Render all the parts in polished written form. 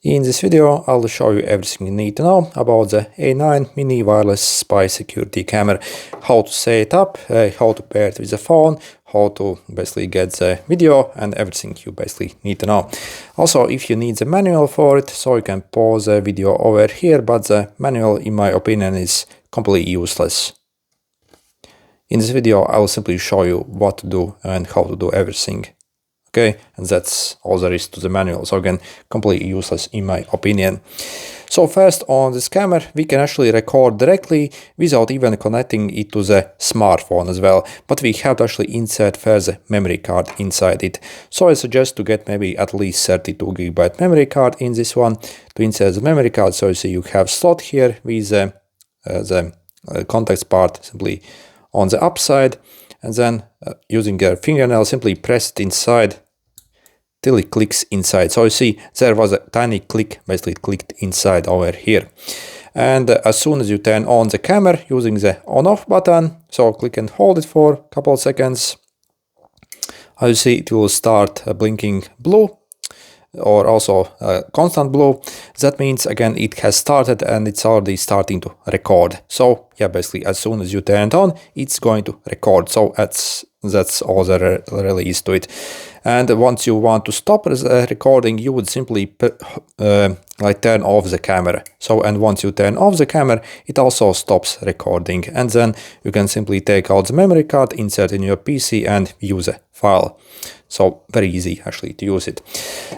In this video, I'll show you everything you need to know about the A9 mini wireless spy security camera, how to set it up, how to pair it with the phone, how to basically get the video, and everything you basically need to know. Also, if you need the manual for it, so you can pause the video over here, but the manual, in my opinion, is completely useless. In this video, I will simply show you what to do and how to do everything. Okay, and that's all there is to the manual. So again, completely useless in my opinion. So first, on this camera, we can actually record directly without even connecting it to the smartphone as well. But we have to actually insert first the memory card inside it. So I suggest to get maybe at least 32 GB memory card in this one to insert the memory card. So you see you have slot here with the contacts part simply on the upside. And then using your fingernail, simply press it inside till it clicks inside. So you see there was a tiny click, basically clicked inside over here. And as soon as you turn on the camera using the on-off button, so click and hold it for a couple of seconds, as you see it will start blinking blue, or also constant blue. That means again it has started and it's already starting to record. So yeah, basically as soon as you turn it on, it's going to record. So that's all there really is to it. And once you want to stop the recording, you would simply like turn off the camera. So, and once you turn off the camera, it also stops recording. And then you can simply take out the memory card, insert in your PC and use a file. So very easy actually to use it.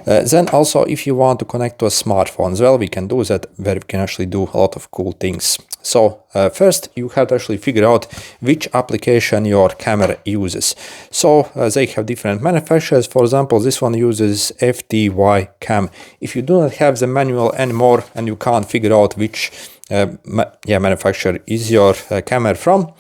Then also, if you want to connect to a smartphone as well, we can do that, where we can actually do a lot of cool things. So first you have to actually figure out which application your camera uses. So they have different manufacturers. For example, this one uses FtyCam. If you do not have the manual anymore and you can't figure out which manufacturer is your camera from,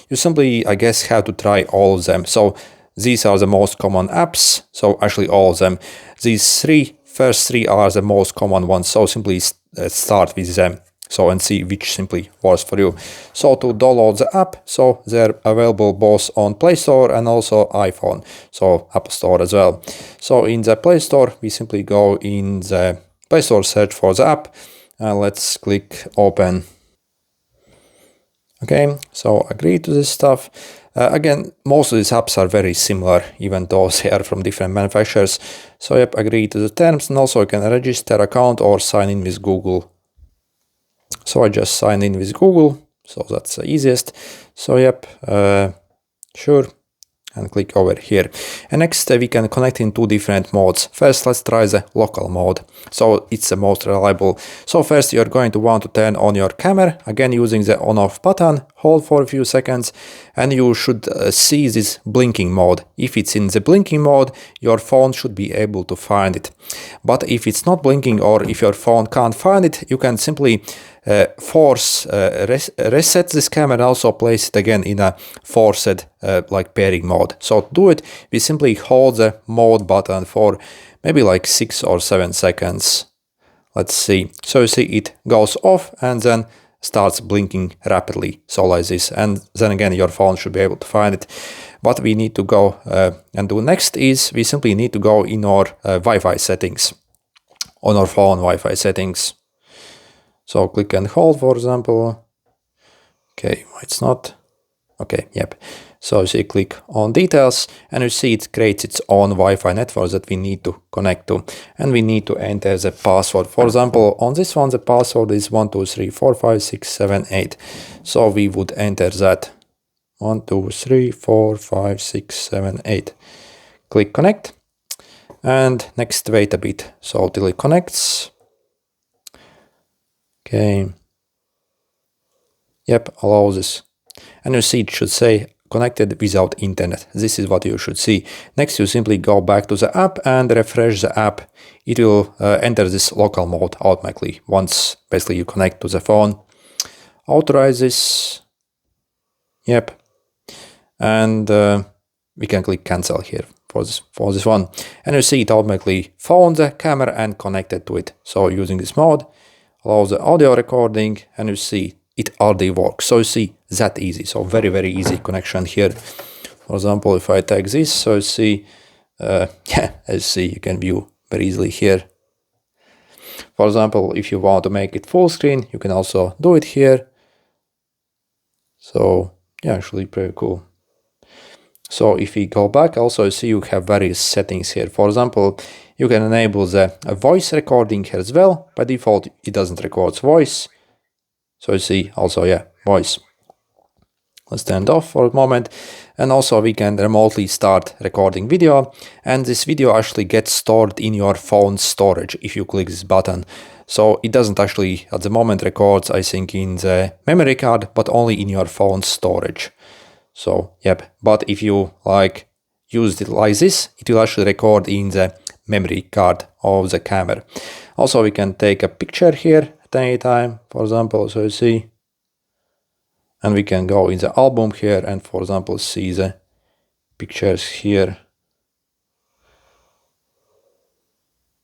you simply, I guess, have to try all of them. So these are the most common apps, so actually all of them. These first three are the most common ones, so simply start with them. So and see which simply works for you. So to download the app, so they're available both on Play Store and also iPhone, so App Store as well. So in the Play Store, we simply go in the Play Store, search for the app, and let's click open. Okay, so agree to this stuff. Again, most of these apps are very similar, even though they are from different manufacturers. So yep, agree to the terms, and also you can register account or sign in with Google. So I just signed in with Google, so that's the easiest. So yep, sure, and click over here. And next we can connect in two different modes. First, let's try the local mode. So it's the most reliable. So first you're going to want to turn on your camera, again using the on-off button, hold for a few seconds, and you should see this blinking mode. If it's in the blinking mode, your phone should be able to find it. But if it's not blinking, or if your phone can't find it, you can simply reset this camera and also place it again in a forced like pairing mode. So to do it, we simply hold the mode button for maybe like 6 or 7 seconds. Let's see. So you see it goes off and then starts blinking rapidly, so like this, and then again your phone should be able to find it. What we need to go and do next is we simply need to go in our Wi-Fi settings, on our phone Wi-Fi settings. So click and hold, for example. Okay, it's not. Okay, yep. So you see, click on details, and you see it creates its own Wi-Fi network that we need to connect to, and we need to enter the password. For example, on this one, the password is 12345678. So we would enter that 12345678. Click connect, and next wait a bit. So till it connects. Okay. Yep, allow this. And you see it should say connected without internet. This is what you should see. Next, you simply go back to the app and refresh the app. It will enter this local mode automatically once basically you connect to the phone. Authorize this. Yep. And we can click cancel here for this one. And you see it automatically found the camera and connected to it. So using this mode, allow the audio recording, and you see it already works. So you see that easy. So very, very easy connection here. For example, if I take this, so you see, as you see, you can view very easily here. For example, if you want to make it full screen, you can also do it here. So yeah, actually pretty cool. So if we go back, also see you have various settings here. For example, you can enable the voice recording here as well. By default, it doesn't record voice. So you see also, yeah, voice. Let's turn it off for a moment. And also we can remotely start recording video. And this video actually gets stored in your phone storage if you click this button. So it doesn't actually at the moment records, I think, in the memory card, but only in your phone storage. So yep, but if you like used it like this, it will actually record in the memory card of the camera. Also we can take a picture here at any time, for example, so you see. And we can go in the album here and, for example, see the pictures here.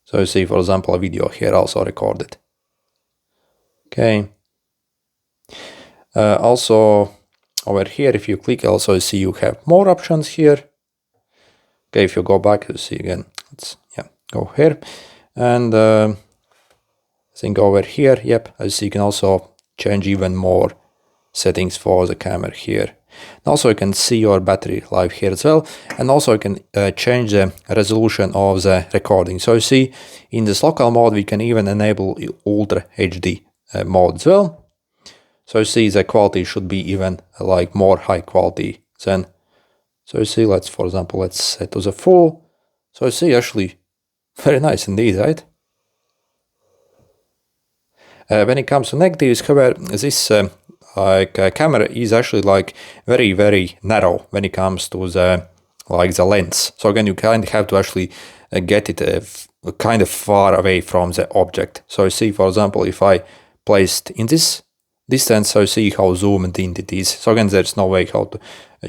So you see, for example, a video here also recorded. Okay. Also over here, if you click, also you see you have more options here. Okay, if you go back, you see again, let's go here. And I think over here, yep, as you can also change even more settings for the camera here. And also you can see your battery life here as well. And also you can change the resolution of the recording. So you see in this local mode, we can even enable Ultra HD mode as well. So you see the quality should be even like more high quality than. So you see, for example, let's set to the full. So you see actually very nice indeed, right? When it comes to negatives, however, this camera is actually like very, very narrow when it comes to the lens. So again, you kind of have to actually get it kind of far away from the object. So you see, for example, if I placed in this distance, so you see how zoomed in it is. So again, there's no way how to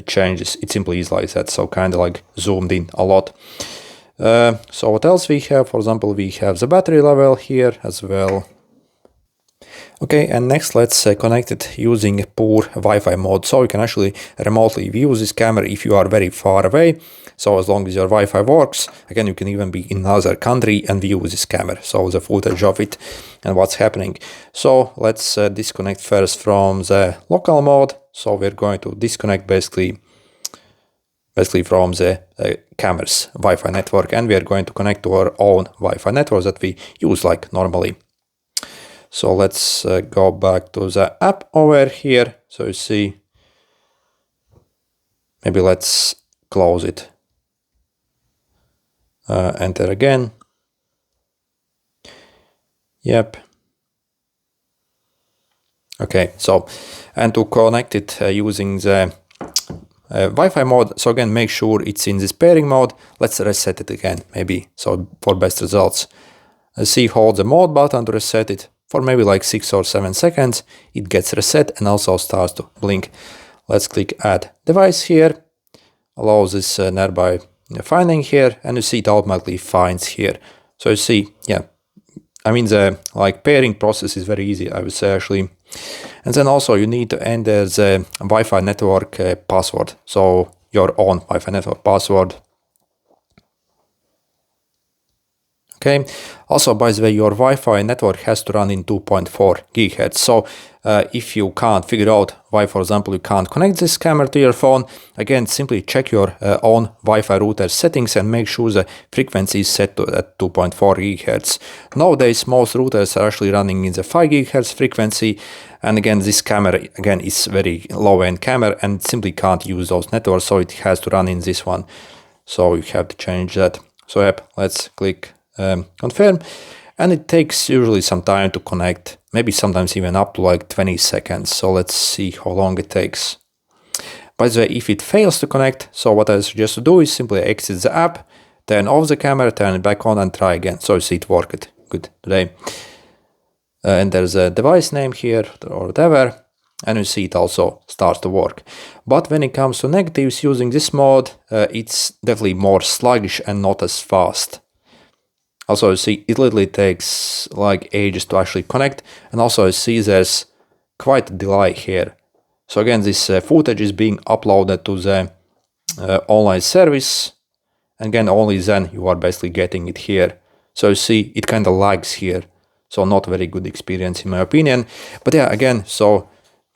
change this. It simply is like that. So kind of like zoomed in a lot. So what else we have? For example, we have the battery level here as well. Okay, and next let's connect it using poor Wi-Fi mode. So you can actually remotely view this camera if you are very far away. So as long as your Wi-Fi works, again, you can even be in another country and view this camera. So the footage of it and what's happening. So let's disconnect first from the local mode. So we're going to disconnect basically from the camera's Wi-Fi network, and we are going to connect to our own Wi-Fi network that we use like normally. So let's go back to the app over here. So you see, maybe let's close it. Enter again. Yep. Okay, so, and to connect it using the Wi-Fi mode, so again, make sure it's in this pairing mode. Let's reset it again, maybe, so for best results. See, hold the mode button to reset it. For maybe like 6 or 7 seconds, it gets reset and also starts to blink. Let's click add device here. Allow this nearby finding here, and you see it automatically finds here. So you see, yeah, I mean the pairing process is very easy, I would say actually. And then also you need to enter the Wi-Fi network password. So your own Wi-Fi network password. Okay. Also, by the way, your Wi-Fi network has to run in 2.4 GHz. So if you can't figure out why, for example, you can't connect this camera to your phone, again, simply check your own Wi-Fi router settings and make sure the frequency is set to at 2.4 GHz. Nowadays, most routers are actually running in the 5 GHz frequency. And again, this camera, again, is very low-end camera and simply can't use those networks. So it has to run in this one. So you have to change that. So yep, let's click confirm, and it takes usually some time to connect, maybe sometimes even up to like 20 seconds. So let's see how long it takes. By the way, if it fails to connect, so what I suggest to do is simply exit the app, turn off the camera, turn it back on and try again. So you see it worked good today. And there's a device name here or whatever, and you see it also starts to work. But when it comes to negatives using this mode, it's definitely more sluggish and not as fast. Also, you see, it literally takes like ages to actually connect. And also, you see there's quite a delay here. So again, this footage is being uploaded to the online service. And again, only then you are basically getting it here. So you see, it kind of lags here. So not very good experience in my opinion. But yeah, again, so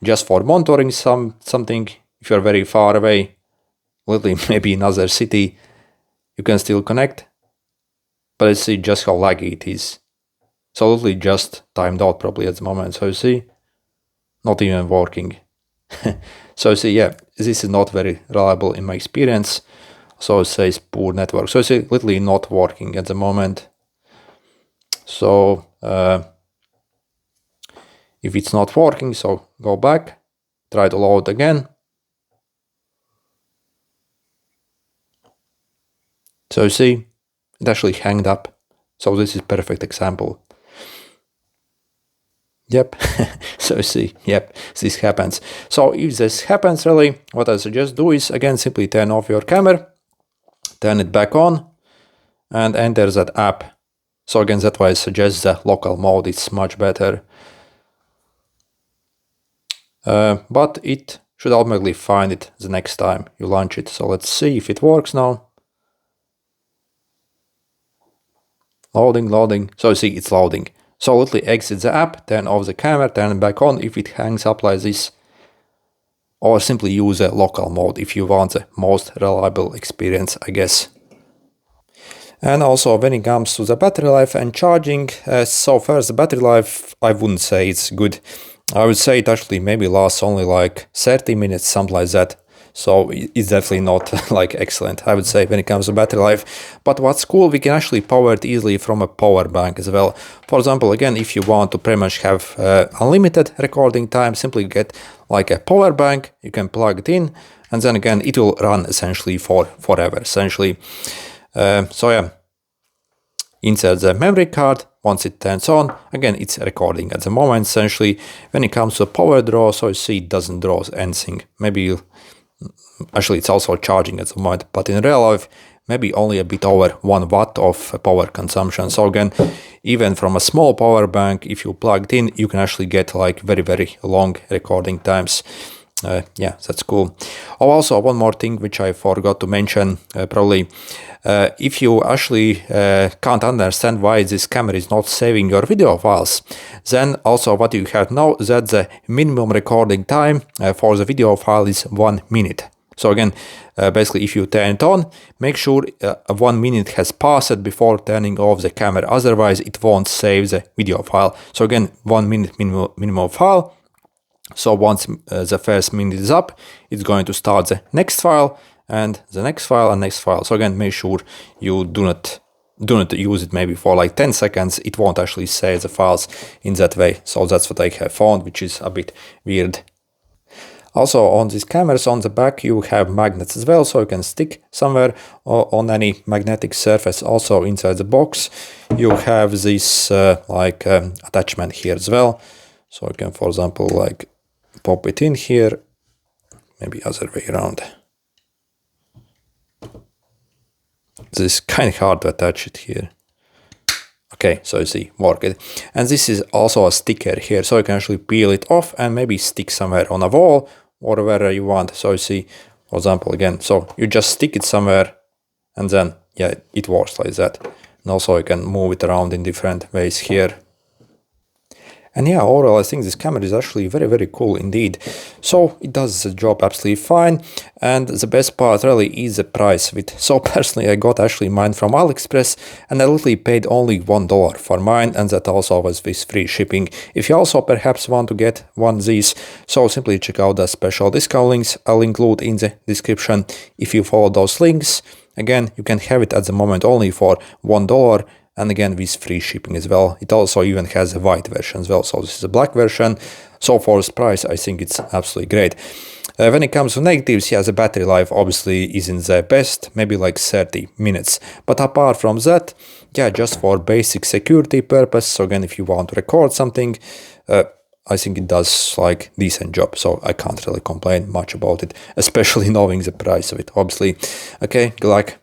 just for monitoring something, if you're very far away, literally maybe in another city, you can still connect. But let's see just how laggy it is. So literally just timed out probably at the moment. So you see, not even working. So you see, yeah, this is not very reliable in my experience. So it says poor network. So you see, literally not working at the moment. So if it's not working, so go back, try to load again. So you see, it actually hanged up. So this is perfect example. Yep. So you see, yep, this happens. So if this happens, really, what I suggest do is, again, simply turn off your camera, turn it back on, and enter that app. So again, that's why I suggest the local mode. It's much better. But it should automatically find it the next time you launch it. So let's see if it works now. Loading. So you see, it's loading. So literally exit the app, turn off the camera, turn it back on if it hangs up like this. Or simply use a local mode if you want the most reliable experience, I guess. And also when it comes to the battery life and charging, so first the battery life, I wouldn't say it's good. I would say it actually maybe lasts only like 30 minutes, something like that. So it's definitely not like excellent, I would say, when it comes to battery life. But what's cool, we can actually power it easily from a power bank as well. For example, again, if you want to pretty much have unlimited recording time, simply get like a power bank, you can plug it in, and then again, it will run essentially forever, essentially. So yeah, insert the memory card. Once it turns on, again, it's recording at the moment, essentially. When it comes to power draw, so you see it doesn't draw anything. Maybe actually it's also charging at the moment, but in real life, maybe only a bit over 1 watt of power consumption. So again, even from a small power bank, if you plug it in, you can actually get like very, very long recording times. Yeah, that's cool. Oh, also one more thing which I forgot to mention, probably, if you actually can't understand why this camera is not saving your video files, then also what you have now is that the minimum recording time for the video file is 1 minute. So again, basically if you turn it on, make sure 1 minute has passed before turning off the camera, otherwise it won't save the video file. So again, 1 minute minimum file. So once the first minute is up, it's going to start the next file and the next file and next file. So again, make sure you do not use it maybe for like 10 seconds. It won't actually save the files in that way. So that's what I have found, which is a bit weird. Also on these cameras on the back, you have magnets as well, so you can stick somewhere on any magnetic surface. Also inside the box, you have this attachment here as well. So you can, for example, like pop it in here, maybe other way around. This is kind of hard to attach it here. Okay, so you see, work it. And this is also a sticker here, so you can actually peel it off and maybe stick somewhere on a wall or wherever you want. So you see, for example, again, so you just stick it somewhere and then, yeah, it works like that. And also you can move it around in different ways here. And yeah, overall, I think this camera is actually very, very cool indeed. So it does the job absolutely fine. And the best part really is the price of it. So personally, I got actually mine from AliExpress and I literally paid only $1 for mine. And that also was with free shipping. If you also perhaps want to get one of these, so simply check out the special discount links I'll include in the description. If you follow those links, again, you can have it at the moment only for $1. And again, with free shipping as well. It also even has a white version as well. So this is a black version. So for this price, I think it's absolutely great. When it comes to negatives, yeah, the battery life obviously isn't the best, maybe like 30 minutes. But apart from that, yeah, just for basic security purpose. So again, if you want to record something, I think it does like decent job. So I can't really complain much about it, especially knowing the price of it, obviously. Okay, good luck.